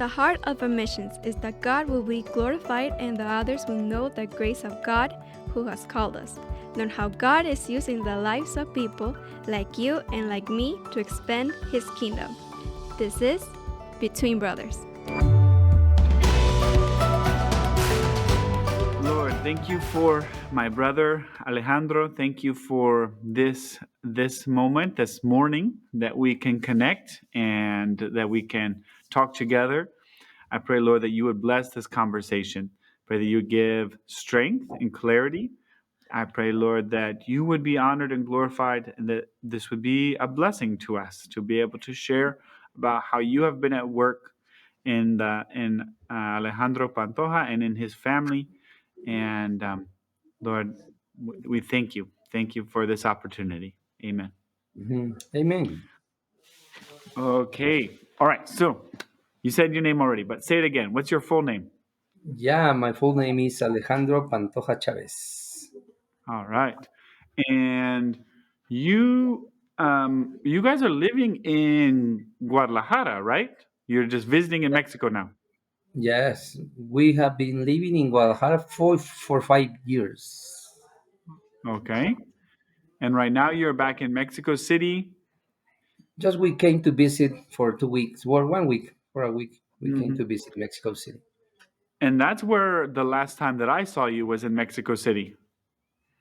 The heart of our missions is that God will be glorified and the others will know the grace of God who has called us. Learn how God is using the lives of people like you and like me to expand His kingdom. This is Between Brothers. Lord, thank you for my brother Alejandro. Thank you for this moment, this morning, that we can connect and that we can talk together. I pray, Lord, that you would bless this conversation. Pray that you would give strength and clarity. I pray, Lord, that you would be honored and glorified, and that this would be a blessing to us to be able to share about how you have been at work in Alejandro Pantoja and in his family. And Lord, we thank you. Thank you for this opportunity. Amen. Amen. Okay. All right. So you said your name already, but say it again. What's your full name? Yeah, my full name is Alejandro Pantoja Chavez. All right. And you guys are living in Guadalajara, right? You're just visiting in Mexico now. Yes, we have been living in Guadalajara for 5 years. Okay. And right now you're back in Mexico City. Just we came to visit for 2 weeks, or 1 week, for a week. We came to Hmm. visit Mexico City. And that's where the last time that I saw you was in Mexico City.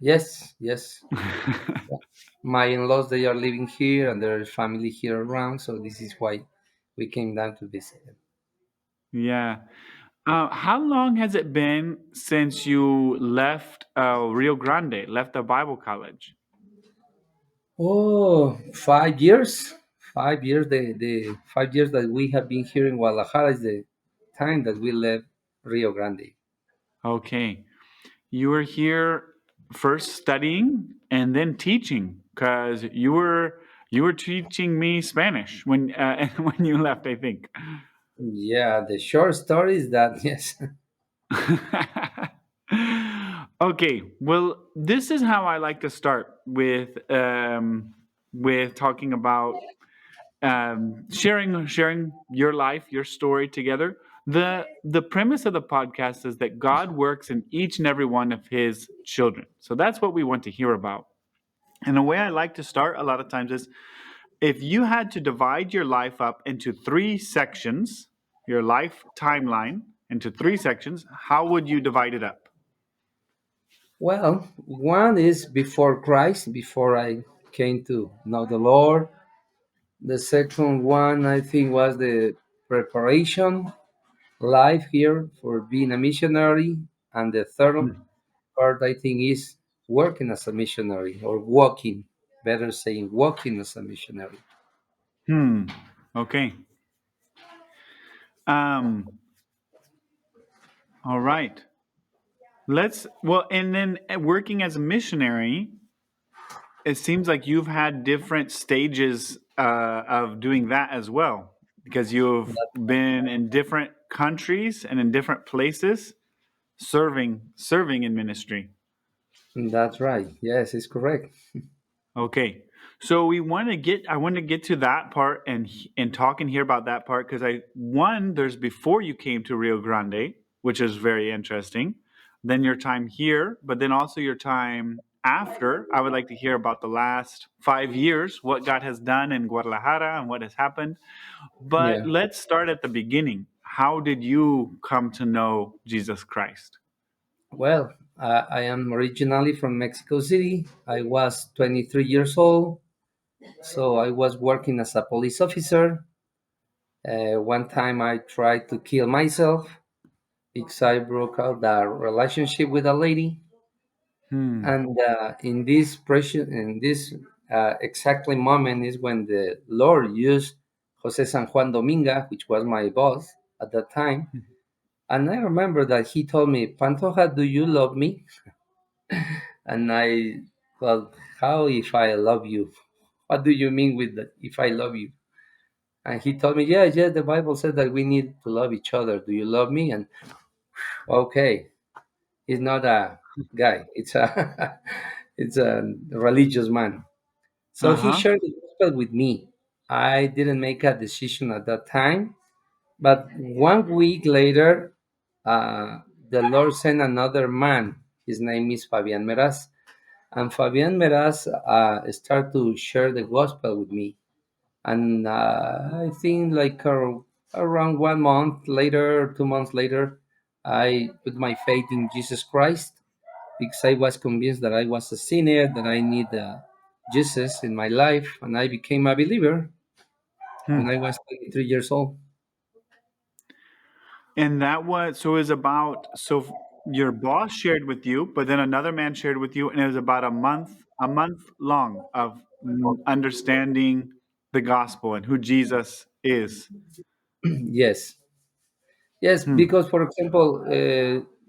Yes, yes. My in-laws, they are living here and their family here around, so this is why we came down to visit them. Yeah. How long has it been since you left Rio Grande, left the Bible college? Oh, 5 years. 5 years. The 5 years that we have been here in Guadalajara is the time that we left Rio Grande. Okay. You were here first studying and then teaching because you were teaching me Spanish when when you left, I think. Yeah, the short story is that yes. Okay, well, this is how I like to start with talking about sharing your life, your story together. The premise of the podcast is that God works in each and every one of His children. So that's what we want to hear about. And the way I like to start a lot of times is if you had to divide your life up into three sections, your life timeline into three sections, how would you divide it up? Well, one is before Christ, before I came to know the Lord. The second one, I think, was the preparation life here for being a missionary. And the third part, I think, is working as a missionary or walking, better saying, walking as a missionary. Hmm. Okay. Um. All right. And then working as a missionary, it seems like you've had different stages of doing that as well, because you've been in different countries and in different places serving in ministry. That's right. Yes, it's correct. Okay. So I want to get to that part and talk and hear about that part because there's before you came to Rio Grande, which is very interesting. Then your time here, but then also your time after. I would like to hear about the last 5 years, what God has done in Guadalajara and what has happened. But Yeah. let's start at the beginning. How did you come to know Jesus Christ? Well, I am originally from Mexico City. I was 23 years old, so I was working as a police officer. One time I tried to kill myself because I broke out a relationship with a lady, Hmm. and in this exactly moment is when the Lord used Jose San Juan Dominga, which was my boss at that time, and I remember that he told me, "Pantoja, do you love me?" And I, well, how if I love you? What do you mean with that? If I love you? And he told me, yeah, yeah, the Bible said that we need to love each other. Do you love me? And okay, he's not a guy. It's a it's a religious man. So he Uh-huh. shared the gospel with me. I didn't make a decision at that time, But 1 week later, uh, the Lord sent another man. His name is Fabian Meraz. And Fabian Meraz started to share the gospel with me. And I think like around 1 month later, 2 months later, I put my faith in Jesus Christ because I was convinced that I was a sinner, that I need Jesus in my life, and I became a believer when Hmm. I was 23 years old. And that was so it was about your boss shared with you, but then another man shared with you, and it was about a month long of understanding the gospel and who Jesus is. Yes, yes, Hmm. because for example,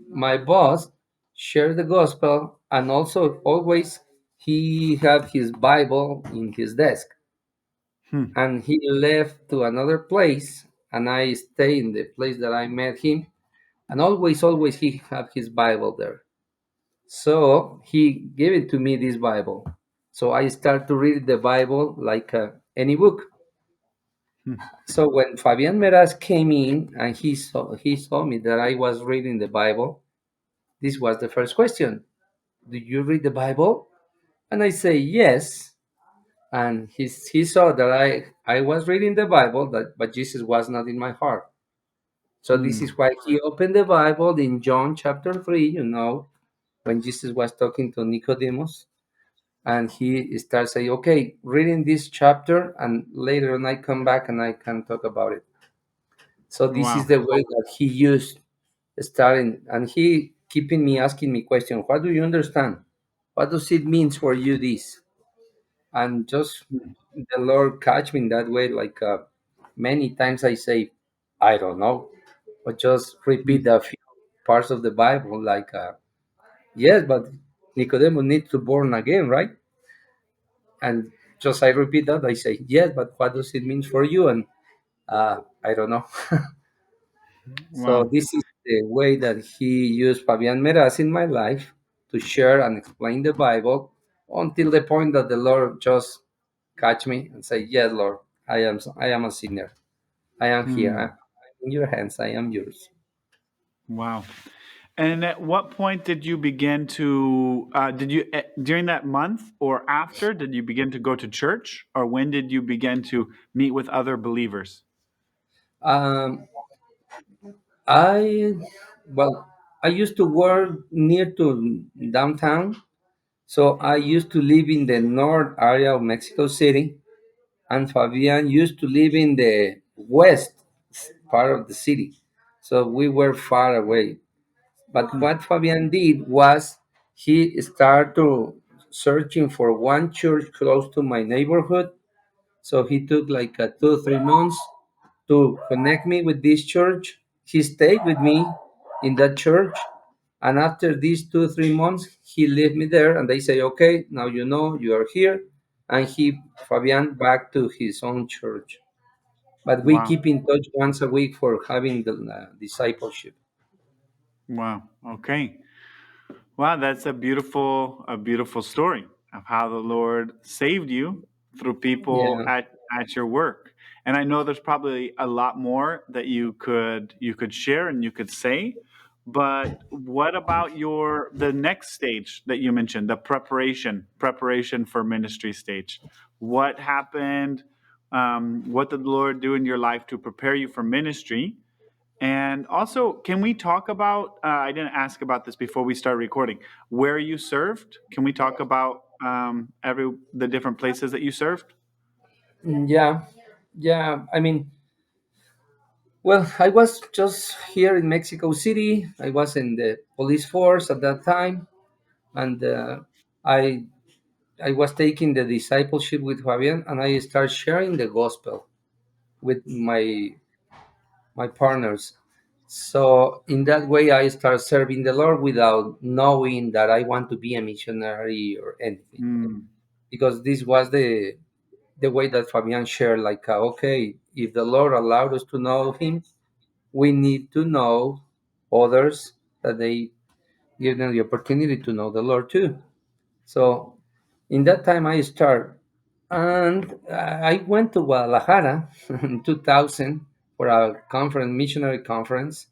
my boss shared the gospel, and also always he had his Bible in his desk, Hmm. and he left to another place, and I stay in the place that I met him, and always he had his Bible there. So he gave it to me, this Bible. So I start to read the Bible like any book. Hmm. So when Fabian Meraz came in and he saw me that I was reading the Bible, this was the first question: do you read the Bible? And I say yes. And he saw that I was reading the Bible, but Jesus was not in my heart. So this Hmm. is why he opened the Bible in John chapter 3, when Jesus was talking to Nicodemus. And he starts saying, okay, reading this chapter, and later on I come back and I can talk about it. So this is Wow. the way that he used starting, and he keeping me asking me question. What do you understand? What does it mean for you this? And just Hmm. the Lord catch me in that way. Like many times I say, I don't know, but just repeat Hmm. a few parts of the Bible. Like yes, but Nicodemus needs to born again, right? And just I repeat that. I say yes, but what does it mean for you? And I don't know. So Wow. this is the way that he used Fabian Meraz in my life to share and explain the Bible until the point that the Lord just catch me and say, "Yes, Lord, I am a sinner. I am here. Hmm. I'm in your hands. I am yours." Wow. And at what point did you begin to did you during that month or after did you begin to go to church, or when did you begin to meet with other believers? Um, I well, I used to work near to downtown, so I used to live in the north area of Mexico City, and Fabian used to live in the west part of the city. So we were far away. But Hmm. what Fabian did was he started to searching for one church close to my neighborhood. So he took like 2 3 months to connect me with this church. He stayed with me in that church. And after these 2 3 months, he left me there and they say, okay, now you know you are here. And he, Fabian, back to his own church. But we Wow. keep in touch once a week for having the discipleship. Wow. Okay. Wow, that's a beautiful story of how the Lord saved you through people Yeah. at your work. And I know there's probably a lot more that you could share and you could say, but what about the next stage that you mentioned, the preparation for ministry stage? What happened? What did the Lord do in your life to prepare you for ministry? And also, can we talk about? I didn't ask about this before we start recording. Where you served? Can we talk about every the different places that you served? Yeah. Yeah. I mean, well, I was just here in Mexico City. I was in the police force at that time, and I I was taking the discipleship with Fabian, and I started sharing the gospel with my partners. So in that way, I started serving the Lord without knowing that I want to be a missionary or anything, Mm, because this was the way that Fabian shared. Like, okay, if the Lord allowed us to know Him, we need to know others that they give them the opportunity to know the Lord too. So in that time I start, and I went to Guadalajara in 2000 for a conference, missionary conference.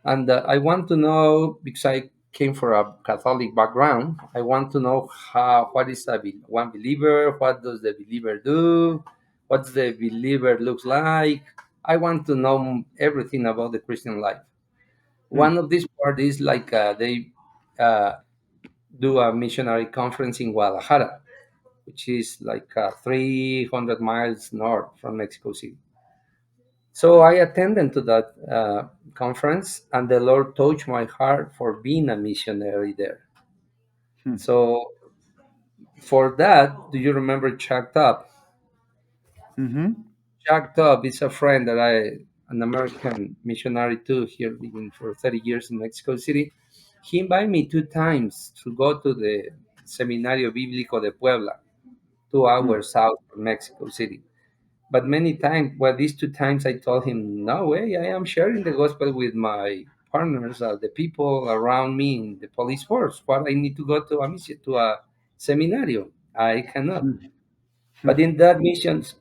And I want to know, because I came from a Catholic background, I want to know what is one believer, what does the believer do, what the believer looks like. I want to know everything about the Christian life. Hmm. One of these part is like they uh, do a missionary conference in Guadalajara, which is like 300 miles north from Mexico City. So I attended to that conference, and the Lord touched my heart for being a missionary there. Hmm. So for that, do you remember Chuck Top? Mm-hmm. Chuck Top is a friend that an American missionary too, here living for 30 years in Mexico City. He invited me 2 times to go to the Seminario Bíblico de Puebla, two Hmm. hours south from Mexico City. But many times, well, these 2 times I told him, no way, I am sharing the gospel with my partners, the people around me in the police force. What I need to go to a mission, to a seminario? I cannot. Hmm. But in that missions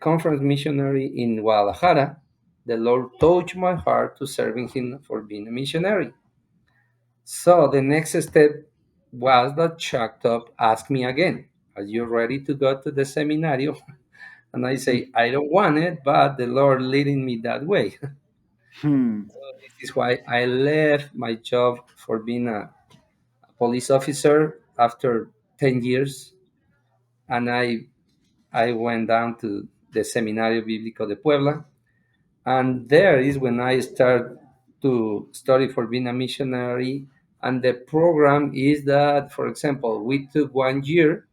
conference missionary in Guadalajara, the Lord touched my heart to serving Him for being a missionary. So the next step was that Chuck Top asked me again, "Are you ready to go to the seminario?" And I Hmm. say, I don't want it, but the Lord leading me that way. Hmm. This is why I left my job for being a police officer after 10 years. And I went down to the Seminario Bíblico de Puebla. And there is when I start to study for being a missionary. And the program is that, for example, we took 1 year.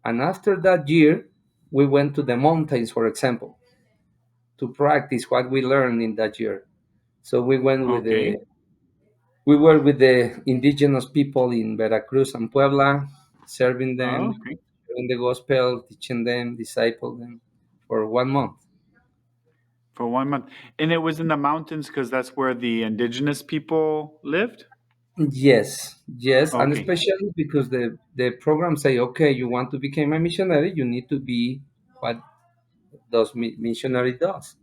And after that year, we went to the mountains, for example, to practice what we learned in that year. So Okay. we were with the indigenous people in Veracruz and Puebla, serving Oh, them, okay. sharing the gospel, teaching them, disciple them for 1 month. For 1 month. And it was in the mountains because that's where the indigenous people lived? Yes, yes, and Okay. especially because the program say, okay, you want to become a missionary, you need to be what those missionary does.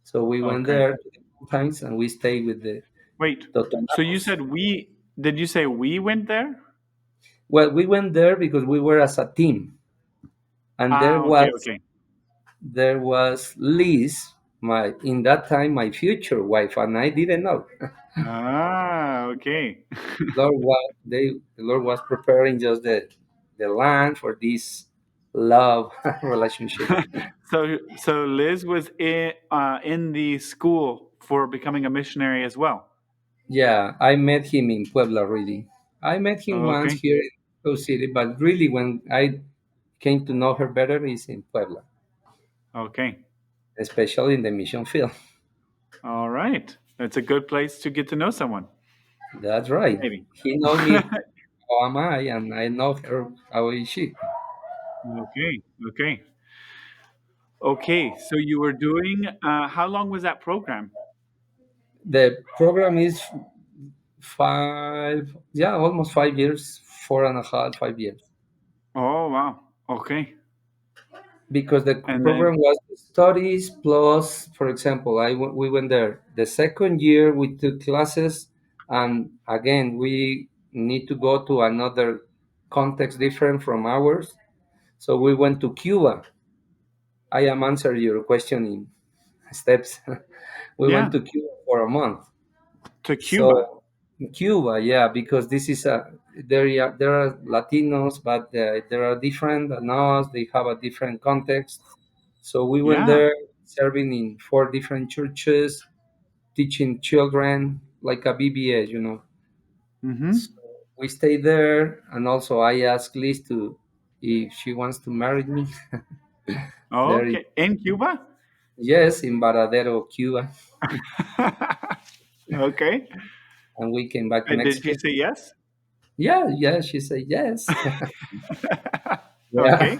So we went Okay. there times and we stayed with the Wait. So you Totonacos. said did you say we went there? Well, we went there because we were as a team, and Ah, okay, okay. there was Liz, my in that time my future wife, and I didn't know. Ah, okay. The Lord was preparing just the land for this love relationship. So Liz was in the school for becoming a missionary as well. Yeah, I met him in Puebla. Really, I met him once Okay. here in Mexico City, but really when I came to know her better is in Puebla, Okay. especially in the mission field. All right. That's a good place to get to know someone. That's right. Maybe. He knows me how am I, and I know her how is she. Okay. Okay. Okay. So you were doing how long was that program? The program is yeah, almost 5 years, 4.5, 5 years. Oh, wow. Okay. Because the And then program was studies plus, for example, we went there. The second year we took classes, and again, we need to go to another context different from ours. So we went to Cuba. I am answering your question in steps. We went yeah, to Cuba for a month. to Cuba. So Cuba, yeah, because this is a there are Latinos, but there are different than us. They have a different context. So we went Yeah. there serving in 4 different churches, teaching children like a BBA, you know. So Mm-hmm. we stayed there, and also I asked Liz to if she wants to marry me. There, Okay. In Cuba? yes, in Varadero, Cuba, Okay. and we came back to And did Mexico. she say yes? Yeah, yeah, she said yes. Yeah. Okay.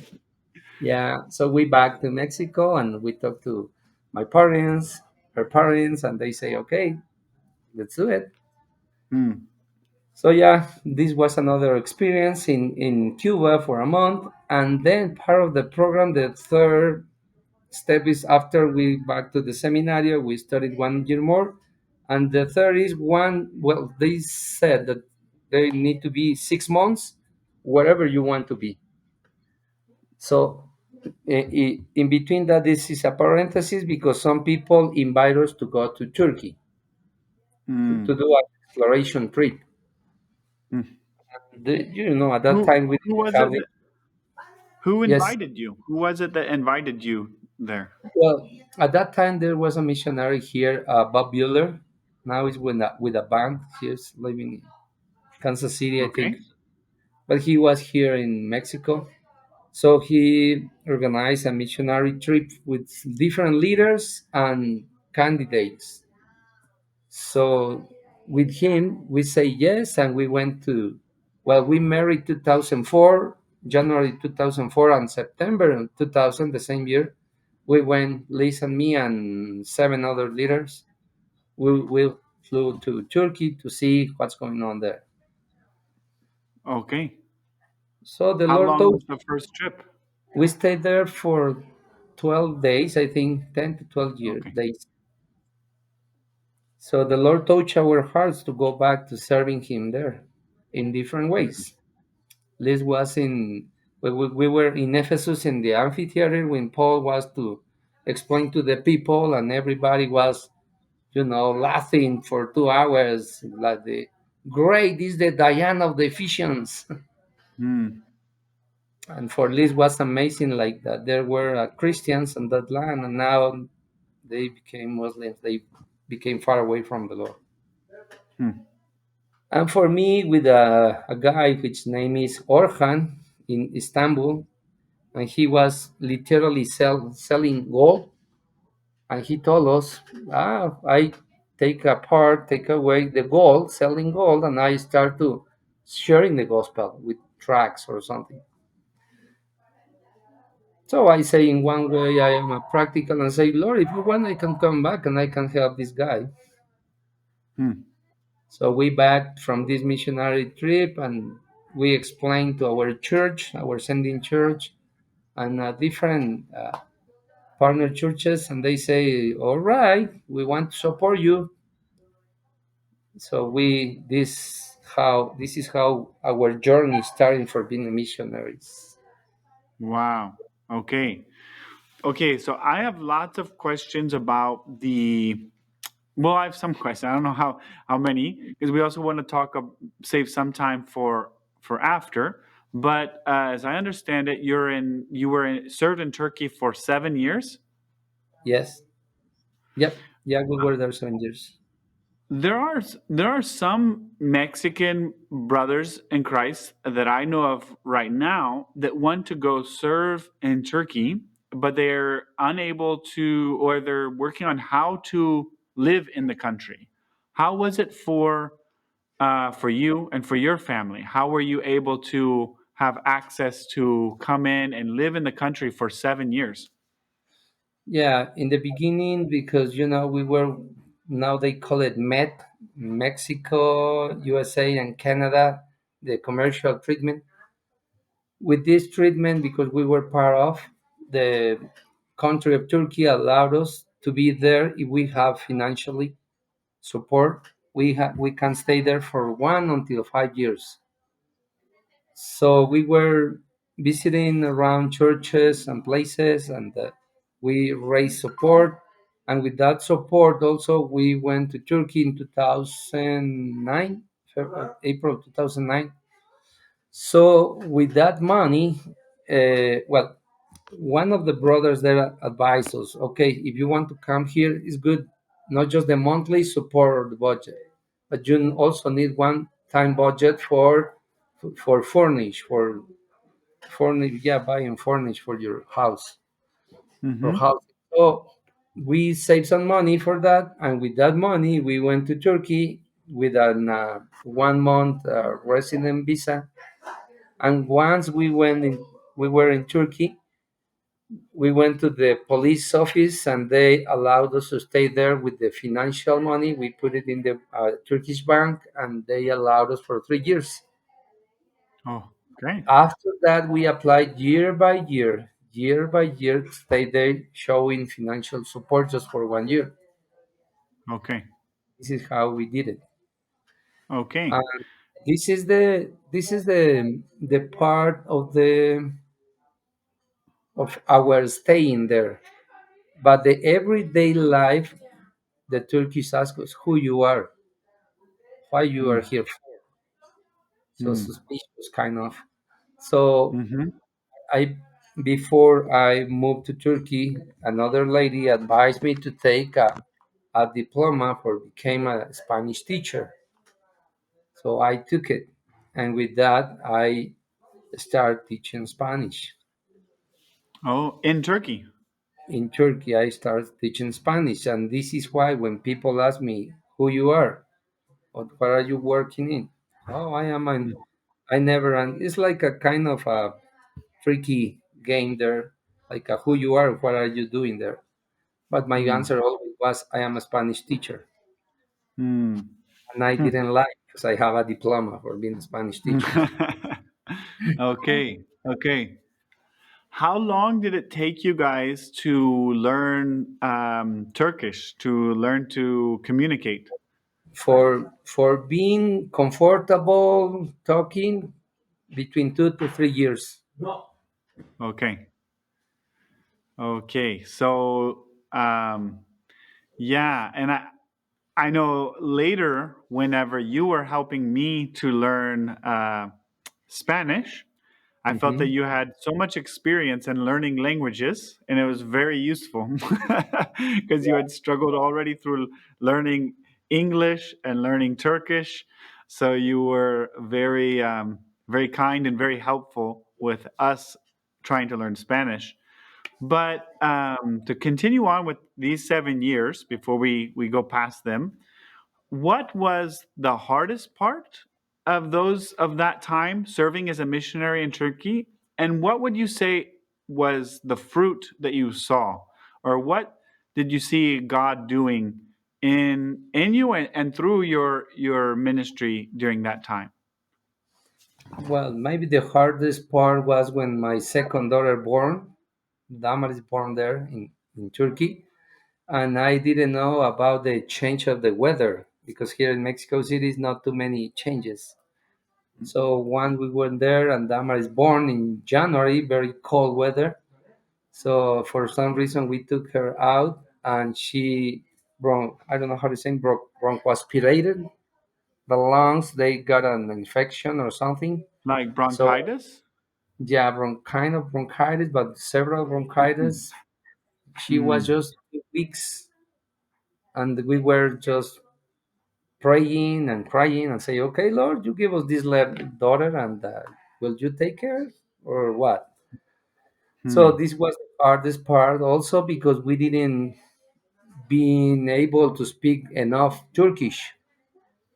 Yeah, so we back to Mexico and we talked to my parents, her parents, and they say, okay, let's do it. Hmm. So yeah, this was another experience in Cuba for a month. And then part of the program, the third step is after we back to the seminary, we studied 1 year more. And the third is one, well, they said that they need to be 6 months wherever you want to be. So in between that, this is a parenthesis because some people invite us to go to Turkey to Mm. do an exploration trip. Mm. At that Who time we who didn't was have it it. that, who Yes. invited you? Who was it that invited you there? Well, at that time there was a missionary here, Bob Bueller. Now he's with a band. He's living in Kansas City, I think. Okay. But he was here in Mexico. So he organized a missionary trip with different leaders and candidates. So with him, we say yes, and we went to, well, we married 2004, January 2004, and September 2000, the same year. We went, Liz and me and seven other leaders. We flew to Turkey to see what's going on there. Okay. So the How Lord long told, was the first trip? we stayed there for 12 days, I think 10 to 12 Okay. days. So the Lord touched our hearts to go back to serving Him there in different ways. Liz was in, we were in Ephesus in the amphitheater when Paul was to explain to the people, and everybody was, laughing for 2 hours. Like the great is the Diana of the Ephesians. Mm. And for Liz was amazing, like that there were Christians in that land, and now they became Muslims. They became far away from the Lord. Mm. And for me, with a guy which name is Orhan in Istanbul, and he was literally selling gold. And he told us, I take away the gold, selling gold, and I start to sharing the gospel with tracts or something. So I say, in one way, I am a practical and say, Lord, if you want, I can come back and I can help this guy. Mm. So we back from this missionary trip, and we explained to our church, our sending church, and different partner churches, and they say, all right, we want to support you. So this is how our journey starting for being missionaries. Wow. Okay. Okay, so I have lots of questions about the. Well, I have some questions. I don't know how many, because we also want to save some time for after. But as I understand it, served in Turkey for 7 years. Yes. Yep. Yeah, we were there 7 years. There are some Mexican brothers in Christ that I know of right now that want to go serve in Turkey, but they're unable to, or they're working on how to live in the country. How was it for you and for your family? How were you able to have access to come in and live in the country for 7 years? Yeah, in the beginning, because we were, now they call it Mexico, USA, and Canada, the commercial treatment. With this treatment, because we were part of the country of Turkey, allowed us to be there if we have financially support. We can stay there for 1 until 5 years. So we were visiting around churches and places, and we raised support. And with that support, also we went to Turkey in 2009, April 2009. So with that money, well, one of the brothers there advised us, okay, if you want to come here, it's good, not just the monthly support or the budget, but you also need one time budget for furnish, yeah, buying furnish for your house or Mm-hmm. house. So we saved some money for that, and with that money, we went to Turkey with an 1 month resident visa. And once we were in Turkey, we went to the police office, and they allowed us to stay there with the financial money. We put it in the Turkish bank, and they allowed us for 3 years. Oh, great. After that, we applied year by year, year by year stay there showing financial support just for 1 year. Okay. This is how we did it. Okay. And this is the part of our staying there. But the everyday life, the Turkish ask us who you are, why you are Mm. here for. So Mm. suspicious kind of. So Mm-hmm. I before I moved to Turkey, another lady advised me to take a diploma for became a Spanish teacher. So I took it, and with that I started teaching Spanish. Oh, in Turkey. In Turkey, I started teaching Spanish, and this is why when people ask me who you are or what are you working in, oh, I am an I never and it's like a kind of a tricky game there, like a who you are, what are you doing there? But my Mm. answer always was I am a Spanish teacher, Mm. and I didn't lie because I have a diploma for being a Spanish teacher. Okay. Okay. How long did it take you guys to learn Turkish, to learn to communicate? For being comfortable talking between 2 to 3 years. Okay. Okay. So, yeah, and I know later, whenever you were helping me to learn Spanish, I felt that Mhm. you had so much experience in learning languages, and it was very useful because you had struggled already through learning English and learning Turkish. So you were very, very kind and very helpful with us trying to learn Spanish. But to continue on with these 7 years before we go past them, what was the hardest part of that time serving as a missionary in Turkey? And what would you say was the fruit that you saw? Or what did you see God doing in you and through your ministry during that time? Well, maybe the hardest part was when my second daughter born. Damar is born there in Turkey, and I didn't know about the change of the weather because here in Mexico City is not too many changes. So once we went there, and Damar is born in January, very cold weather. So for some reason we took her out, and she I don't know how to say bronchoaspirated. The lungs they got an infection or something. Like So bronchitis? yeah, kind of bronchitis, but several Hmm. bronchitis. She was Hmm. just 2 weeks, and we were just praying and crying and say, "Okay, Lord, you give us this daughter, and will you take care or what?" So Hmm. this was the hardest part, also because we didn't been able to speak enough Turkish,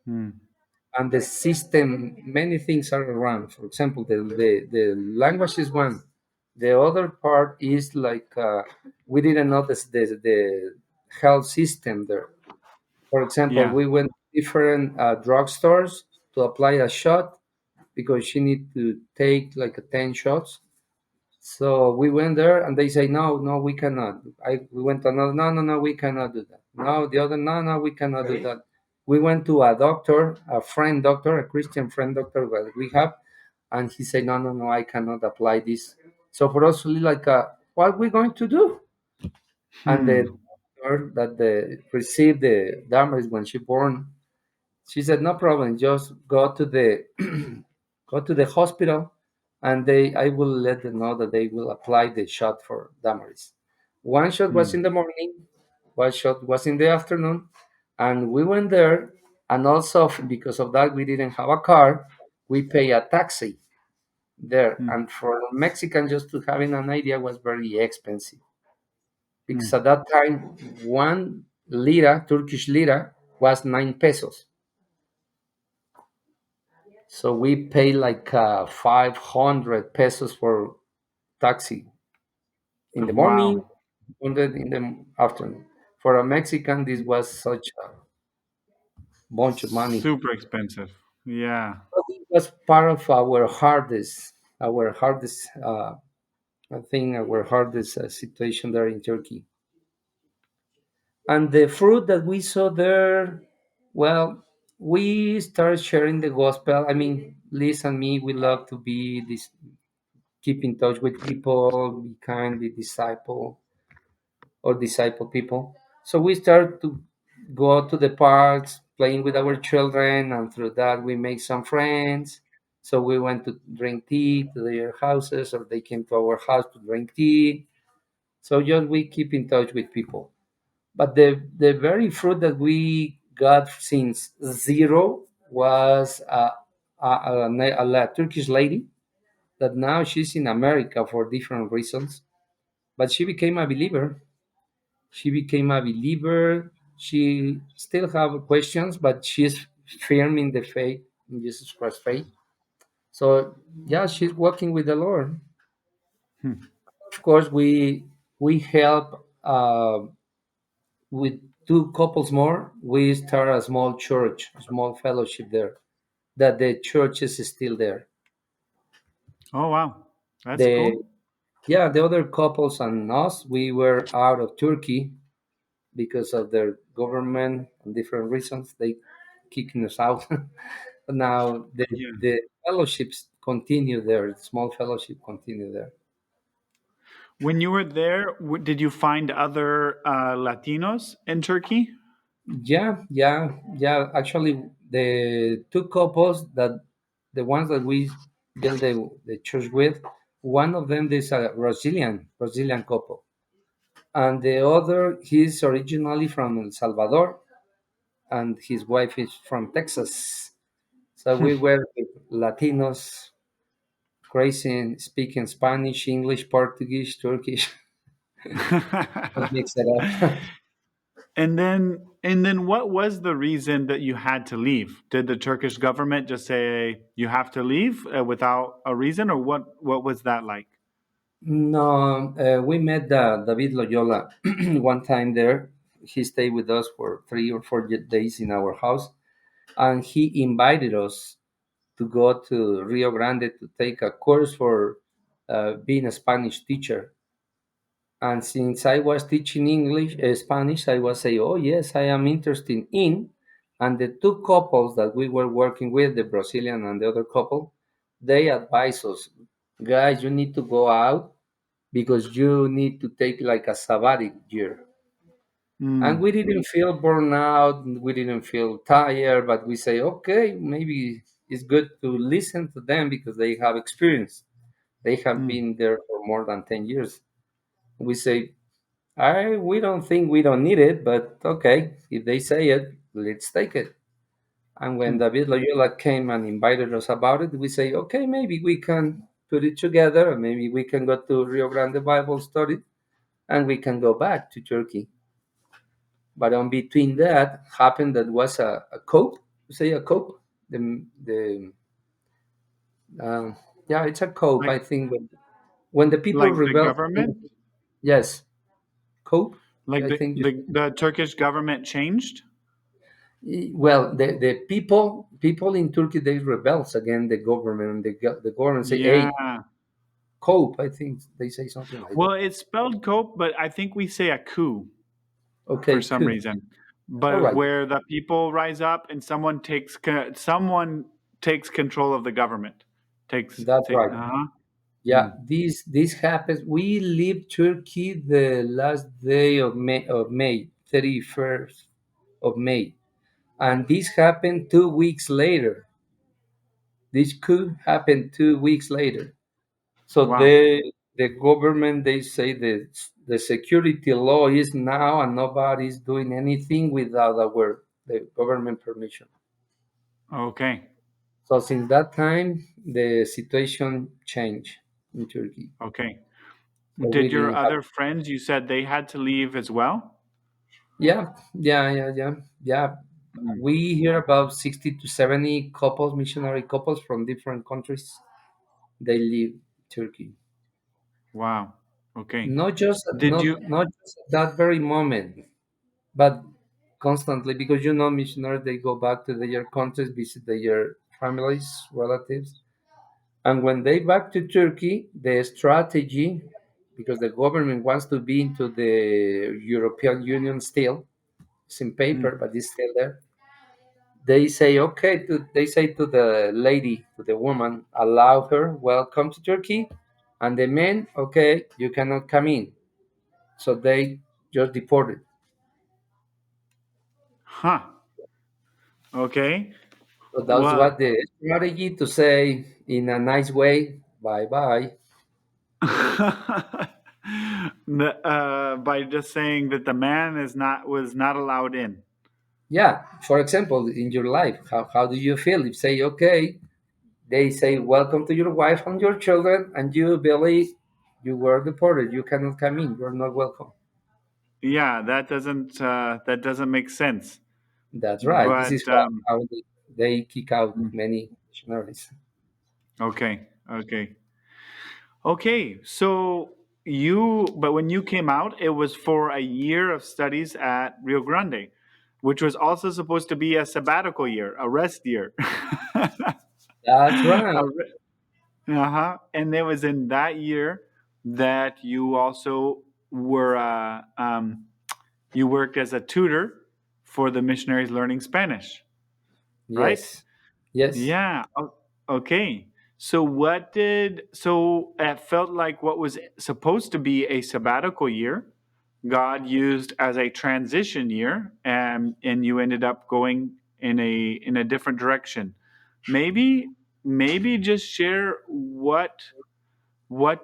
Hmm. and the system, many things are around. For example, the language is one. The other part is like we didn't notice the health system there. For example, Yeah. we went to different drugstores to apply a shot because she need to take like 10 shots. So we went there and they say, no, no, we cannot. We went to another, no, no, no, we cannot do that. No, the other, no, no, we cannot do that. We went to a doctor, a friend doctor, a Christian friend doctor that we have, and he said, no, no, no, I cannot apply this. So for us, really like, what are we going to do? And the Hmm. doctor that received the Damaris when she born, she said, no problem, just go to the go to the hospital, and I will let them know that they will apply the shot for Damaris. One shot was Hmm. in the morning, one shot was in the afternoon, and we went there, and also because of that we didn't have a car, we pay a taxi there. Hmm. And for Mexican, just to having an idea, was very expensive Hmm. because at that time 1 lira, Turkish lira, was 9 pesos. So we pay like 500 pesos for taxi in the morning, Wow. 100 in the afternoon. For a Mexican, this was such a bunch of money. Super expensive. Yeah. So this was part of our hardest I think our hardest situation there in Turkey. And the fruit that we saw there, well, we started sharing the gospel. I mean, Liz and me, we love to be this, keep in touch with people, be kind, be disciple, or disciple people. So we started to go to the parks, playing with our children, and through that we make some friends. So we went to drink tea to their houses, or they came to our house to drink tea. So just we keep in touch with people. But the very fruit that we got since zero was a Turkish lady that now she's in America for different reasons. But she became a believer. She became a believer. She still have questions, but she's firm in the faith, in Jesus Christ faith. So yeah, she's working with the Lord. Hmm. Of course, we help with two couples more. We start a small church, a small fellowship there. That the church is still there. Oh, wow. That's The cool. Yeah, the other couples and us, we were out of Turkey because of their government and different reasons. They kicking us out. Now Yeah. the fellowships continue there. The small fellowship continue there. When you were there, did you find other Latinos in Turkey? Yeah. Actually, the two couples that the ones that we built the church with, one of them is a Brazilian couple, and the other he's originally from El Salvador, and his wife is from Texas. So we were with Latinos, crazy speaking Spanish, English, Portuguese, Turkish, just mix it up. And then what was the reason that you had to leave? Did the Turkish government just say you have to leave without a reason, or what was that like? No, we met David Loyola one time there. He stayed with us for 3 or 4 days in our house, and he invited us to go to Rio Grande to take a course for being a Spanish teacher. And since I was teaching Spanish, I was saying, "Oh yes, I am interested in." And the two couples that we were working with, the Brazilian and the other couple, they advised us, guys, you need to go out because you need to take like a sabbatic year. And we Mm, didn't feel burned out, we didn't feel tired, but we say, okay, maybe it's good to listen to them because they have experience. They have mm, been there for more than 10 years. We say, we don't think we don't need it, but okay, if they say it, let's take it. And when mm, David Loyola came and invited us about it, we say, okay, maybe we can put it together, and maybe we can go to Rio Grande Bible study, and we can go back to Turkey. But on between that happened that was a cope, say a cope, the uh, yeah, it's a cope. like I think when the people like the rebel, government, yes, cope. like I the think. the, the Turkish government changed. Well, the people in Turkey they rebels against the government. The government say, Yeah. "Hey, cope." I think they say something like Well, that. it's spelled cope, but I think we say a coup for Okay, some cool. reason. All But right, where the people rise up and someone takes control of the government. Takes that's take right. uh-huh. Yeah, Mm. this happens. We leave Turkey the last day of May 31st of May, and this happened 2 weeks later. This could happen 2 weeks later. So Wow. the government they say that the security law is now, and nobody's doing anything without our the government permission. Okay. So since that time, the situation changed in Turkey. Okay. So we Did your didn't have. other friends, you said they had to leave as well? Yeah. Mm. We hear about 60 to 70 couples, missionary couples from different countries. They leave Turkey. Wow. Okay. Not just Did you not just at that very moment, but constantly because missionaries they go back to their countries, visit their families, relatives, and when they back to Turkey, the strategy. because the government wants to be into the European Union still. It's in Mm. paper, but it's still there. They say, okay, they say to the lady, to the woman, allow her, welcome to Turkey. And the men, okay, you cannot come in. So they just deported. Huh. Okay. So that's Well, what the strategy to say in a nice way, bye bye. by just saying that the man is not was not allowed in. Yeah, for example, in your life, how do you feel if say, okay, they say, welcome to your wife and your children, and you, Billy, you were deported. You cannot come in. You're not welcome. Yeah, that doesn't make sense. That's right. This is But how they kick out many missionaries. okay, okay, okay. So but when you came out, it was for a year of studies at Rio Grande, which was also supposed to be a sabbatical year, a rest year. That's right. Uh-huh. And it was in that year that you also were you worked as a tutor for the missionaries learning Spanish, right? Yes. Yes. Yeah. Okay. So it felt like what was supposed to be a sabbatical year, God used as a transition year, and you ended up going in a different direction. Maybe just share what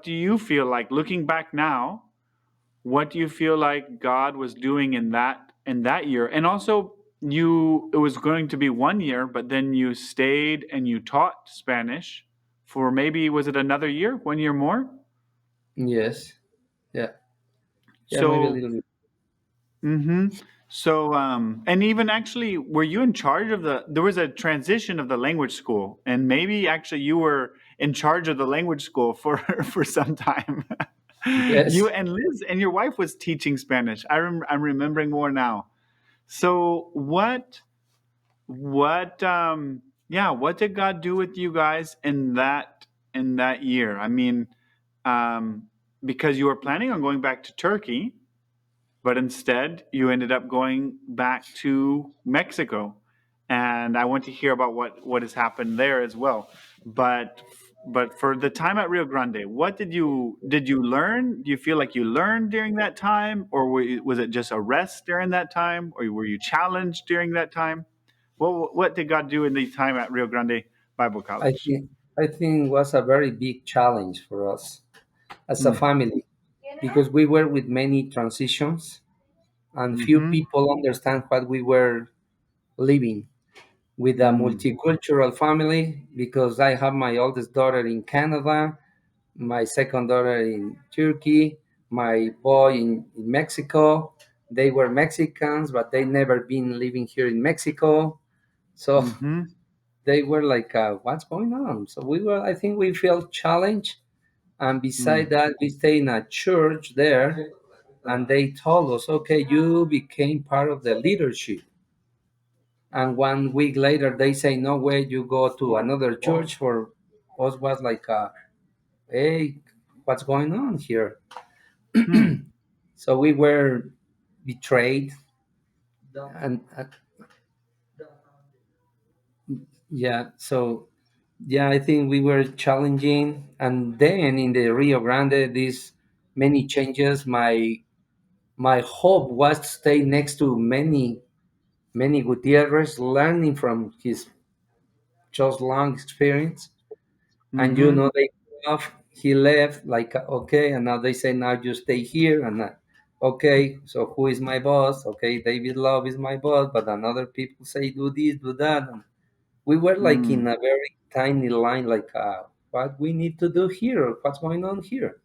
do you feel like looking back now? What do you feel like God was doing in that year? And also, it was going to be 1 year, but then you stayed and you taught Spanish for maybe was it another year, 1 year more? Yes. Yeah. Yeah. Maybe a So, little bit. hmm and even actually, were you in charge of there was a transition of the language school, and maybe actually you were in charge of the language school for for some time. You Yes. and Liz and your wife was teaching Spanish. I'm remembering more now. So what did God do with you guys in that year? I mean, um, because you were planning on going back to Turkey, but instead you ended up going back to Mexico, and I want to hear about what has happened there as well. But for the time at Rio Grande, what did you learn? Do you feel like you learned during that time, or was it just a rest during that time, or were you challenged during that time? What did God do in the time at Rio Grande Bible I College? think I think was a very big challenge for us as a Mm. family because we were with many transitions and few Mm-hmm. people understand what we were living with a Mm. multicultural family because I have my oldest daughter in Canada, my second daughter in Turkey, my boy in Mexico. They were Mexicans, but they never been living here in Mexico. So Mm-hmm. they were like, what's going on? So I think we felt challenged. And beside Mm. that, we stay in a church there. And they told us, okay, you became part of the leadership. And 1 week later, they say, no way, you go to another church. For us was like, hey, what's going on here? Hmm. So we were betrayed. And yeah, so yeah, I think we were challenging. And then in the Rio Grande, these many changes. My hope was to stay next to many Gutierrez, learning from his just long experience. And Mm-hmm. they off. He left like okay, and now they say now you stay here, and okay. So who is my boss? Okay, David Love is my boss, but another people say do this, do that. And we were like Mm. in a very tiny line, like what we need to do here, what's going on here.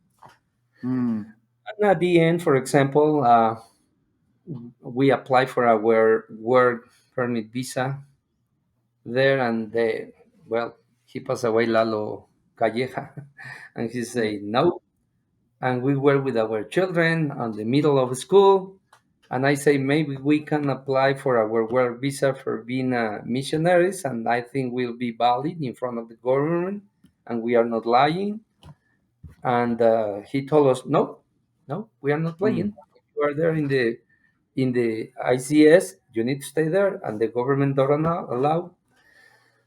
Mm. And at the end, for example, we apply for our work permit visa there, and he passed away, Lalo Calleja, and he said no. And we were with our children on the middle of school, and I say maybe we can apply for our work visa for being missionaries, and I think we'll be valid in front of the government, and we are not lying. and he told us, no, no, we are not Mm, playing. You are there in the ICS, you need to stay there, and the government don't allow.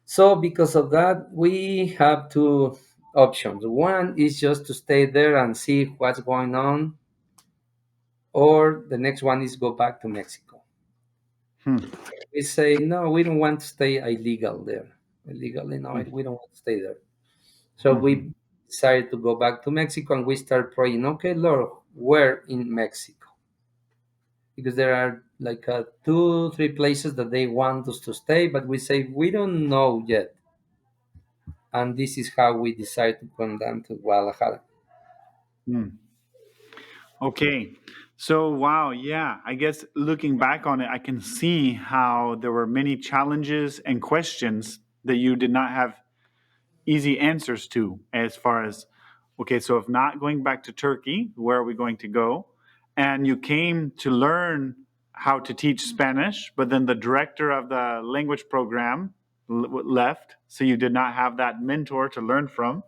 So because of that, we have two options. One is just to stay there and see what's going on, or the next one is go back to Mexico. hmm, We say no, we don't want to stay illegal there. Illegally, no, hmm, we don't want to stay there. So mhm, we decided to go back to Mexico, and we start praying. Okay, Lord, where in Mexico? Because there are like two, three places that they want us to stay, but we say we don't know yet. And this is how we decide to come down to Guadalajara. hmm. Okay. So, wow, yeah, I guess looking back on it, I can see how there were many challenges and questions that you did not have easy answers to, as far as, okay, so if not going back to Turkey, where are we going to go? And you came to learn how to teach Spanish, but then the director of the language program left, so you did not have that mentor to learn from.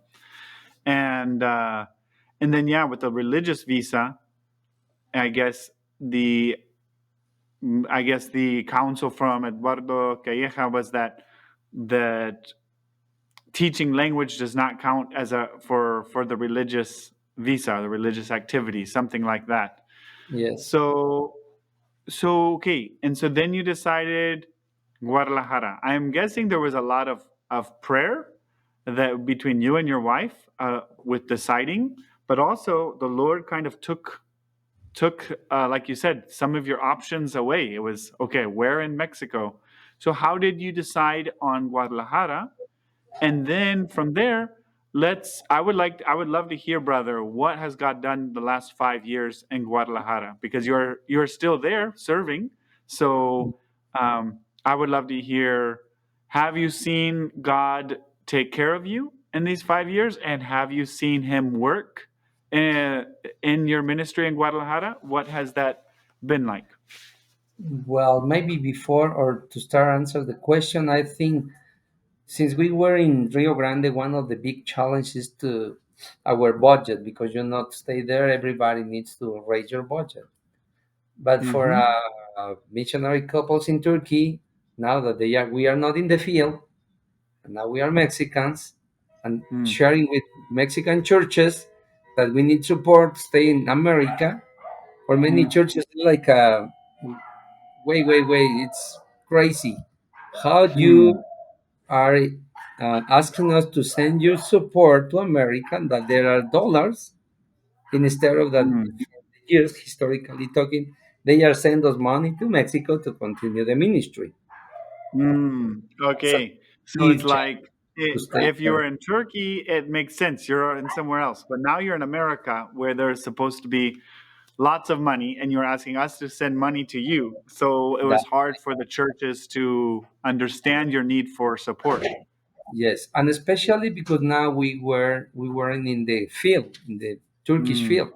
And then yeah, with the religious visa, I guess the the counsel from Eduardo Calleja was that teaching language does not count as a for the religious visa, the religious activity, something like that. Yes. So okay, and so then you decided Guadalajara. I am guessing there was a lot of prayer that between you and your wife with deciding, but also the Lord kind of took like you said, some of your options away. It was okay, where in Mexico? So how did you decide on Guadalajara? And then from there, I would love to hear, brother, what has God done the last 5 years in Guadalajara? Because you're still there serving. So I would love to hear, have you seen God take care of you in these 5 years? And have you seen him work in your ministry in Guadalajara? What has that been like? Well, maybe before or to start answer the question, I think since we were in Rio Grande, one of the big challenges to our budget because you not stay there, everybody needs to raise your budget. But for Mm-hmm. missionary couples in Turkey, now that we are not in the field, and now we are Mexicans, and Mm, sharing with Mexican churches that we need support, stay in America. For many mm, churches, like wait, it's crazy. How mm, you are asking us to send your support to America, that there are dollars instead of that mm. years historically talking, they are sending us money to Mexico to continue the ministry. It's a Okay. So it's huge challenge like to stay if you there. were in Turkey, it makes sense. You're in somewhere else. But now you're in America where there's supposed to be lots of money and you're asking us to send money to you. So it was That, hard for the churches to understand your need for support. yes, and especially because now we weren't in the field, in the Turkish Mm, field,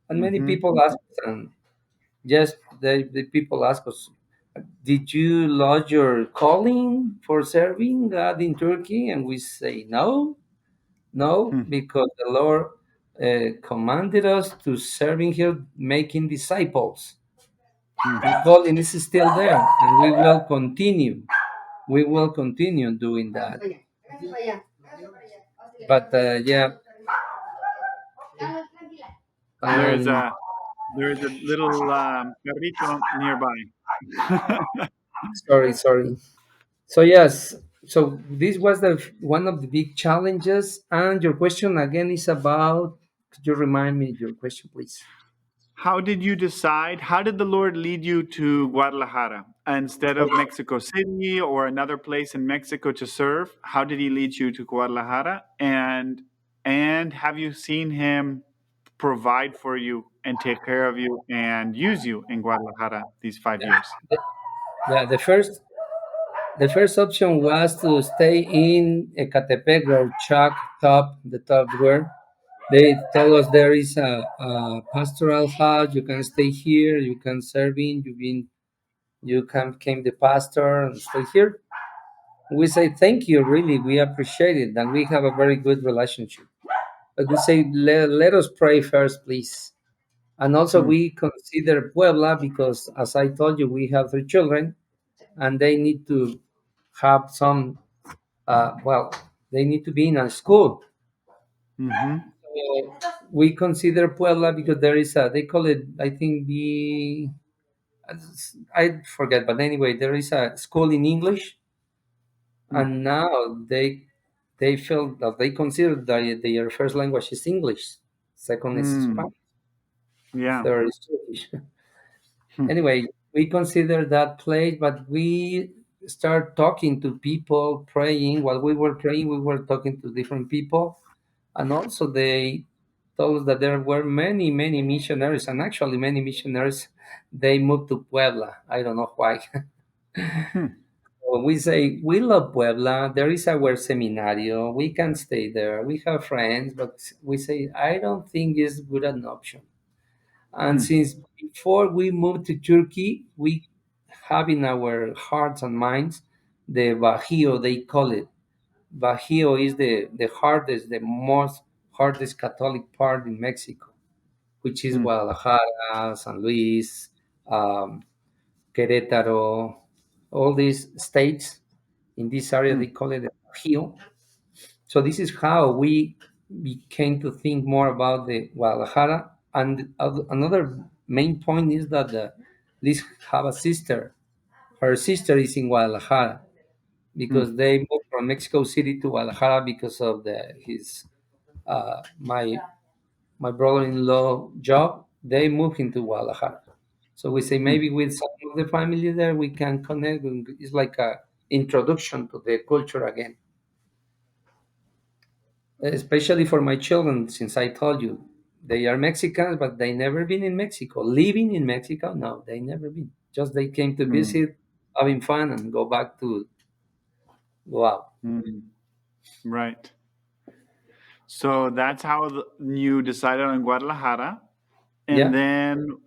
and many mm-hmm, people ask us, and yes, the people ask us, did you lose your calling for serving God in Turkey? And we say no, no, hmm, because the Lord commanded us to serving here, making disciples. hmm. The calling is still there, and we will continue. We will continue doing that. But yeah, There's um, a there's a little carrito nearby. sorry. So yes, so this was the one of the big challenges. And your question again is about. Could you remind me your question, please? How did you decide? How did the Lord lead you to Guadalajara instead of Mexico City or another place in Mexico to serve? How did He lead you to Guadalajara? And have you seen Him provide for you and take care of you and use you in Guadalajara these 5 years? Yeah, the first option was to stay in Ecatepec or Chuck top, the top where they tell us there is a pastoral house. You can stay here. You can serve in. You can become the pastor and stay here. We say thank you. Really, we appreciate it, and we have a very good relationship. but we say, let us pray first, please. And also, Hmm. we consider Puebla because, as I told you, we have three children and they need to have some, well, they need to be in a school. Mm-hmm. So we consider Puebla because there is a, they call it, I think, I forget, but anyway, there is a school in English, Hmm. and now they feel that they consider that their first language is English, second is Hmm. Spanish, Yeah. third is Turkish. Hmm. Anyway, we consider that place, but we start talking to people, praying. While we were praying, we were talking to different people, and also they told us that there were many, many missionaries, and actually many missionaries, they moved to Puebla. I don't know why. Hmm. So we say we love Puebla. There is our seminario. We can stay there. We have friends, but we say I don't think it's good an option. And Hmm. since before we moved to Turkey, we have in our hearts and minds the Bajío, they call it. Bajío is the hardest, the most hardest Catholic part in Mexico, which is Hmm. Guadalajara, San Luis, um, Querétaro, all these states in this area, Hmm. they call it the Bajío. So this is how we became to think more about the Guadalajara. And another main point is that Liz have a sister. Her sister is in Guadalajara Hmm. because they moved from Mexico City to Guadalajara because of his my brother-in-law job. They moved into Guadalajara. So we say Hmm. maybe with some of the family there we can connect. And it's like a introduction to the culture again, especially for my children, since I told you they are Mexicans, but they never been in Mexico. Living in Mexico, no, they never been. Just they came to Hmm. visit, having fun, and go back to go out. Hmm. Right. So that's how you decided on Guadalajara, and Yeah, then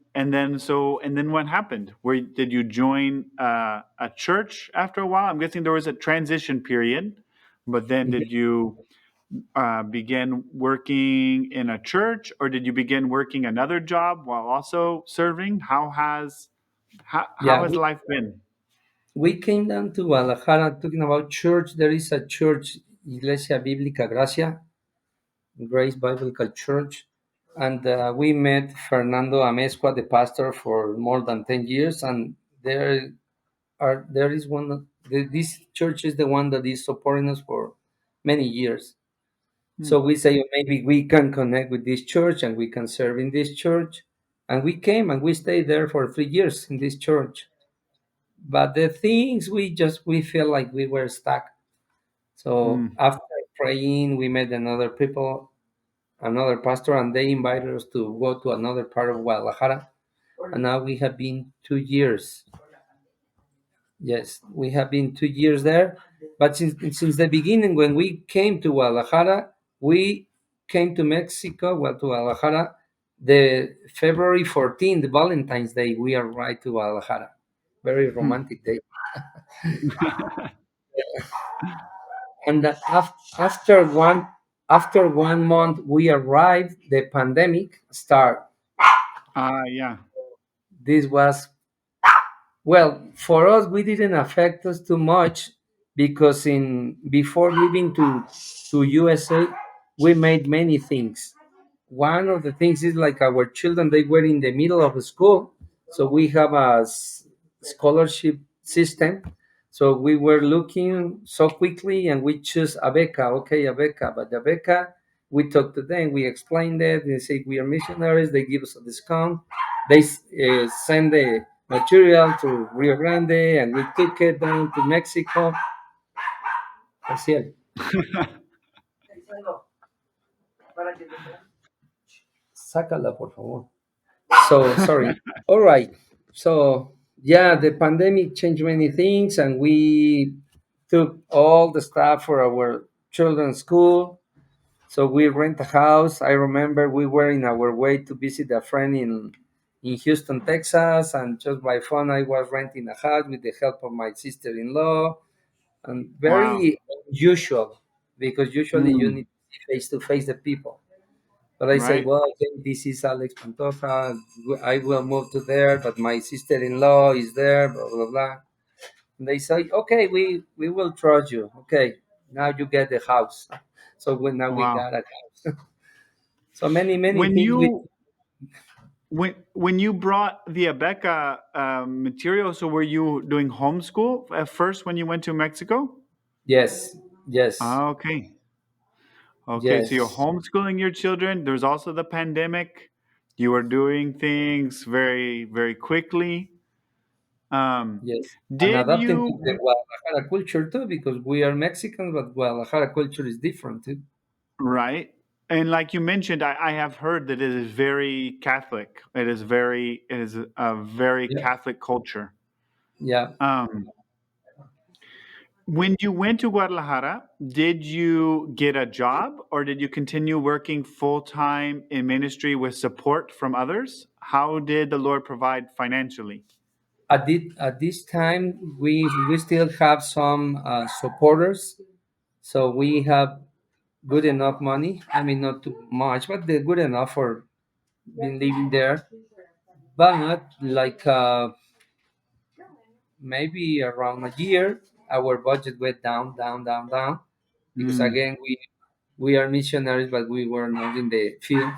what happened? Where did you join a church after a while? I'm guessing there was a transition period, but then yeah, did you begin working in a church, or did you begin working another job while also serving? How yeah. has life been? We came down to Guadalajara talking about church. There is a church, Iglesia Bíblica Gracia, Grace Biblical Church, and we met Fernando Amezcua, the pastor, for more than 10 years, and there is one this church is the one that is supporting us for many years. Hmm. So we say, "Oh, maybe we can connect with this church and we can serve in this church." And we came and we stayed there for 3 years in this church. But the things we feel like we were stuck. Hmm. So after praying, we met another people, another pastor, and they invited us to go to another part of Guadalajara. And now we have been 2 years. Yes, we have been 2 years there. But since the beginning, when we came to Guadalajara, we came to Mexico, well, to Guadalajara, the February 14th, the Valentine's Day, we arrived to Guadalajara. Very Hmm. romantic day. And after 1 month, we arrived. The pandemic start. Yeah. This was Well, for us, we didn't affect us too much because in before moving to USA, we made many things. One of the things is like our children, they were in the middle of school, so we have a scholarship system. So we were looking so quickly, and we choose a beca. Okay, a beca, but the beca, we talked to them, we explained it. They say we are missionaries. They give us a discount. They send the material to Rio Grande, and we took it down to Mexico. Así es. Sácala, por favor. So sorry. All right. So yeah, the pandemic changed many things, and we took all the stuff for our children's school. So we rent a house. I remember we were in our way to visit a friend in Houston, Texas, and just by phone I was renting a house with the help of my sister-in-law, and Wow. very unusual because usually you Hmm. need to see face to face the people. But I say, Right. well, okay, this is Alex Pantoja. I will move to there, but my sister-in-law is there, blah, blah, blah. And they say, okay, we will trust you. Okay, now you get the house. So now we Wow. got a house. So many When things we, you when you brought the Abeka material, so were you doing homeschool at first when you went to Mexico? yes, yes, Ah, okay. Okay, so you're yes, homeschooling your children. There's also the pandemic. You were doing things very, very quickly. Um, yes. And did adapting to the you, Guadalajara culture too, because we are Mexicans, but Guadalajara culture is different too. right? And like you mentioned, I have heard that it is very Catholic. It is a very Yeah, Catholic culture. yeah. Um, when you went to Guadalajara, did you get a job or did you continue working full time in ministry with support from others? How did the Lord provide financially? At this time, we still have some supporters, so we have good enough money. I mean, not too much, but they're good enough for being living there. But like maybe around a year, our budget went down, down, down, down, because Mm, again we are missionaries, but we were not in the field.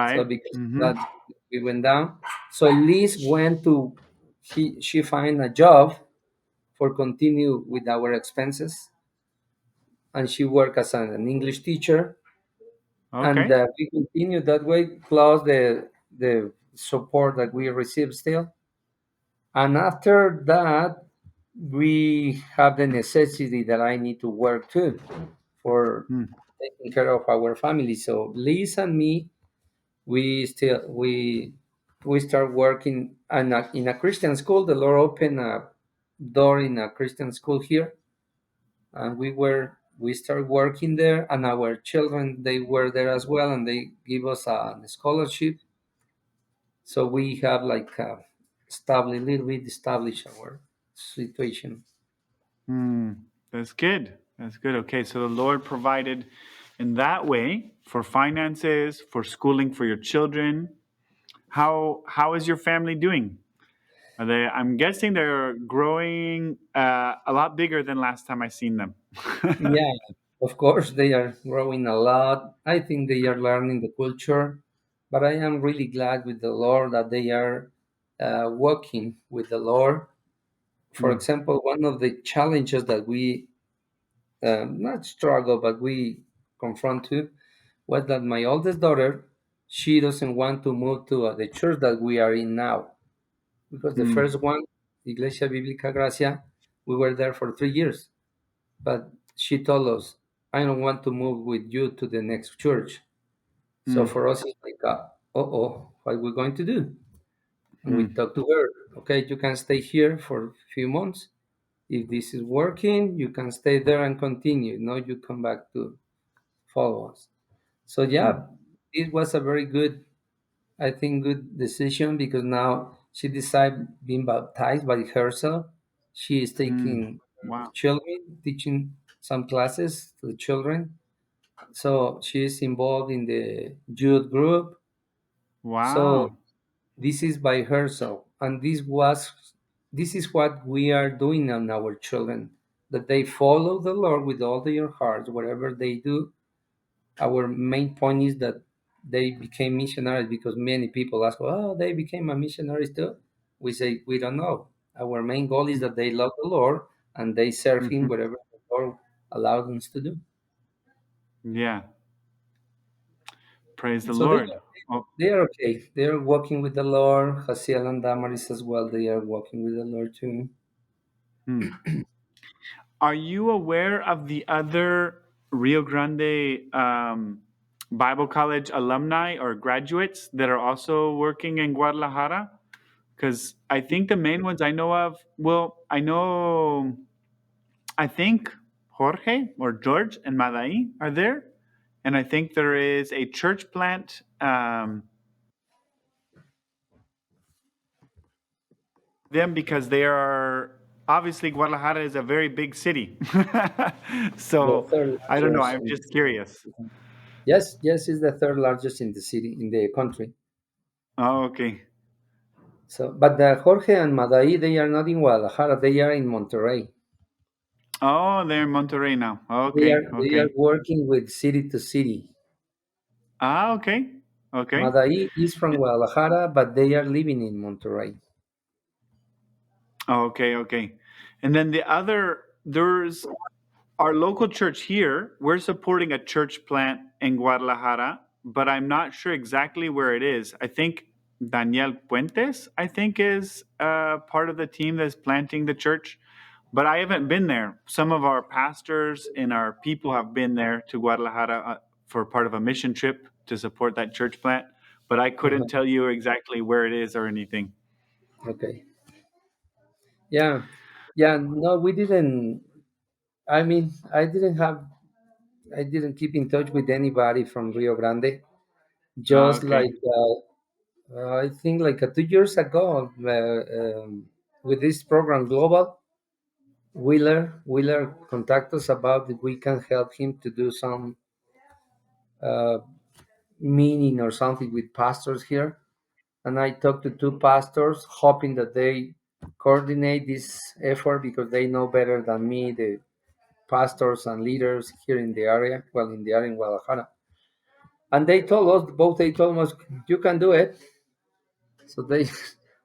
So right. because Mm-hmm. of that we went down. So Liz went to she find a job for continue with our expenses, and she worked as an English teacher, and Okay. we continue that way. Plus the support that we receive still, and after that we have the necessity that I need to work too for Mm, taking care of our family. So Liz and me, we still we start working in a Christian school. The Lord opened a door in a Christian school here, and we started working there, and our children they were there as well, and they give us a scholarship. So we have like established little bit established our situation. mm. That's good. That's good. Okay, so the Lord provided in that way for finances, for schooling for your children. How is your family doing? Are they? I'm guessing they're growing a lot bigger than last time I seen them. Yeah, of course they are growing a lot. I think they are learning the culture, but I am really glad with the Lord that they are working with the Lord. For Mm, example, one of the challenges that we not struggle, but we confront to was that my oldest daughter, she doesn't want to move to the church that we are in now, because the mm, first one, Iglesia Bíblica Gracia, we were there for 3 years, but she told us, I don't want to move with you to the next church. So mm, for us, it's like, oh, what are we going to do? And we mm, talked to her, okay, you can stay here for a few months. If this is working, you can stay there and continue. No, you come back to follow us. So mm, yeah, it was a very good, I think, good decision, because now she decided being baptized by herself. She is mm. taking Wow. children, teaching some classes to the children. So she is involved in the youth group. So Wow. this is by herself, and this is what we are doing on our children, that they follow the Lord with all their hearts, whatever they do. Our main point is that they became missionaries, because many people ask, oh, they became a missionaries too. We say we don't know. Our main goal is that they love the Lord and they serve Him Mhm. whatever the Lord allows them to do. Yeah. Praise the So Lord. Oh, they are okay. They are walking with the Lord. Hasiel and Damaris as well. They are walking with the Lord too. hmm. Are you aware of the other Rio Grande Bible College alumni or graduates that are also working in Guadalajara? Because I think the main ones I know of, well, I think Jorge or George and Madai are there. And I think there is a church plant. Them because they are obviously Guadalajara is a very big city. The So third I don't know. largest. I'm just curious. Yes, yes, it's the third largest in the city, in the country. Oh, okay. So, but the Jorge and Madai, they are not in Guadalajara. They are in Monterrey. Oh, they're in Monterrey now. They Okay, are okay. working with city to city. Ah, okay, okay, Madai is from Guadalajara, but they are living in Monterrey. okay, okay. And then there's our local church here. We're supporting a church plant in Guadalajara, but I'm not sure exactly where it is. I think Daniel Puentes, I think, is part of the team that's planting the church, but I haven't been there. Some of our pastors and our people have been there to Guadalajara for part of a mission trip to support that church plant, but I couldn't Uh-huh. tell you exactly where it is or anything. Okay. Yeah. Yeah. No, we didn't. I mean, I didn't keep in touch with anybody from Rio Grande. Just Okay. like, I think like 2 years ago, with this program Global, Wheeler contact us about if we can help him to do some uh, meeting or something with pastors here. And I talked to two pastors, hoping that they coordinate this effort because they know better than me the pastors and leaders here in the area, well, in the area in Guadalajara. And they told us, both they told us, you can do it. So they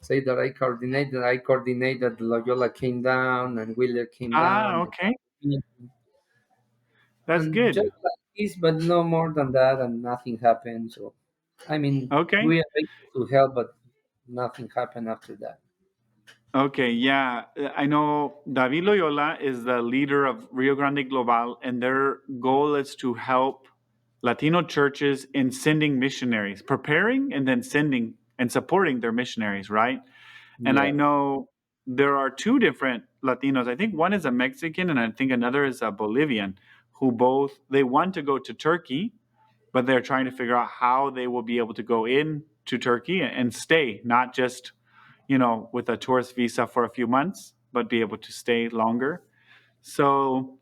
say that I coordinated, Loyola came down and Wheeler came Ah, down. okay. That's And just good. like this, but no more than that, and nothing happened. So, I mean, Okay. we are able to help, but nothing happened after that. Okay, yeah. I know David Loyola is the leader of Rio Grande Global, and their goal is to help Latino churches in sending missionaries, preparing and then sending and supporting their missionaries, right? And I Yeah. know there are two different Latinos. I think one is a Mexican and I think another is a Bolivian who both they want to go to Turkey, but they're trying to figure out how they will be able to go in to Turkey and stay, not just with a tourist visa for a few months, but be able to stay longer. So,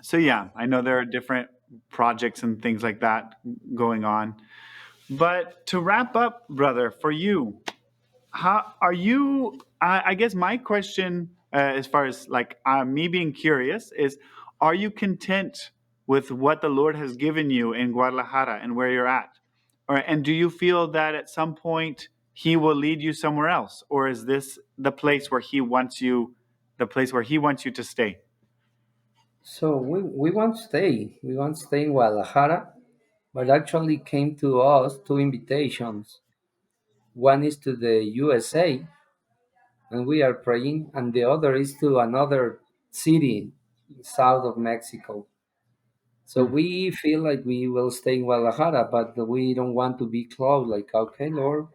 so yeah, I know there are different projects and things like that going on. But to wrap up, brother, for you, how are you? I guess my question, as far as like me being curious, is: are you content with what the Lord has given you in Guadalajara and where you're at, and do you feel that at some point He will lead you somewhere else, or is this the place where He wants you, the place where He wants you to stay? So we want to stay. We want to stay in Guadalajara, but actually came to us two invitations. One is to the USA, and we are praying, and the other is to another city south of Mexico. So Hmm. we feel like we will stay in Guadalajara, but we don't want to be close. Like, okay, Lord,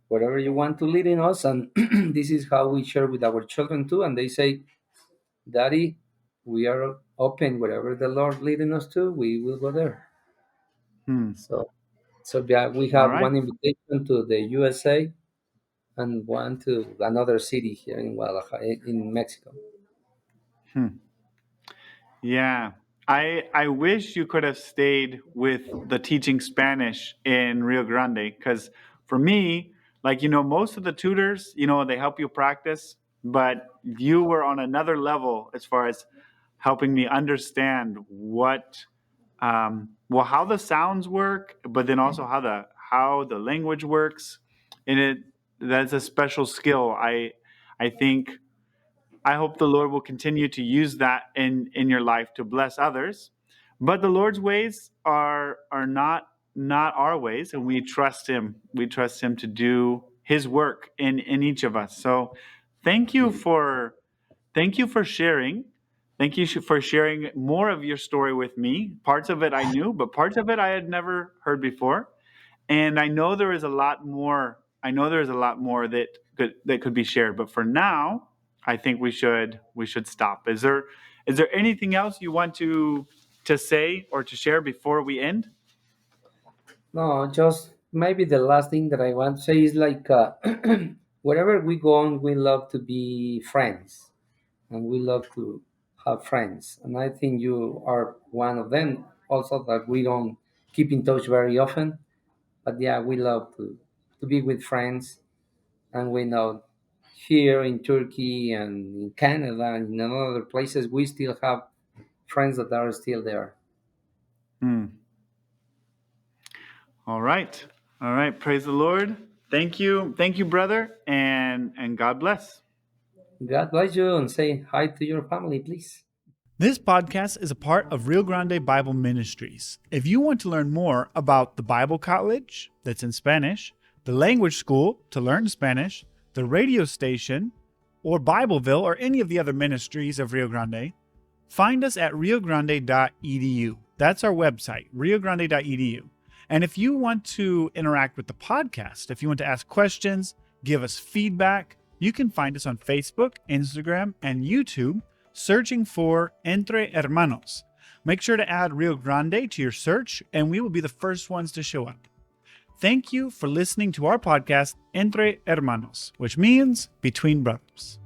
whatever you want to lead in us, and this is how we share with our children too. And they say, Daddy, we are open. Wherever the Lord leading us to, we will go there. Hmm. So, so yeah, we All have right. one invitation to the USA and one to another city here in Guadalajara, in Mexico. Hmm. Yeah. I wish you could have stayed with the teaching Spanish in Rio Grande because for me, like most of the tutors, they help you practice, but you were on another level as far as helping me understand how the sounds work, but then also how the language works. And that's a special skill. I think I hope the Lord will continue to use that in your life to bless others. But the Lord's ways are not our ways, and we trust Him. We trust Him to do His work in each of us. So, thank you Mhm. for thank you for sharing. Thank you for sharing more of your story with me. Parts of it I knew, but parts of it I had never heard before. And I know there is a lot more. I know there is a lot more that could be shared. But for now, I think we should stop. Is there anything else you want to say or to share before we end? No, just maybe the last thing that I want to say is like, wherever we go on, we love to be friends and we love to have friends. And I think you are one of them. Also, that we don't keep in touch very often. But yeah, we love to be with friends, and we know here in Turkey and in Canada and in other places, we still have friends that are still there. Mm. All right. All right. Praise the Lord. Thank you. Thank you, brother. And God bless. God bless you, and say hi to your family, please. This podcast is a part of Rio Grande Bible Ministries. If you want to learn more about the Bible College, that's in Spanish, the language school to learn Spanish, the radio station, or Bibleville, or any of the other ministries of Rio Grande, find us at riogrande.edu. That's our website, riogrande.edu. And if you want to interact with the podcast, if you want to ask questions, give us feedback, you can find us on Facebook, Instagram, and YouTube, searching for Entre Hermanos. Make sure to add Rio Grande to your search, and we will be the first ones to show up. Thank you for listening to our podcast, Entre Hermanos, which means Between Brothers.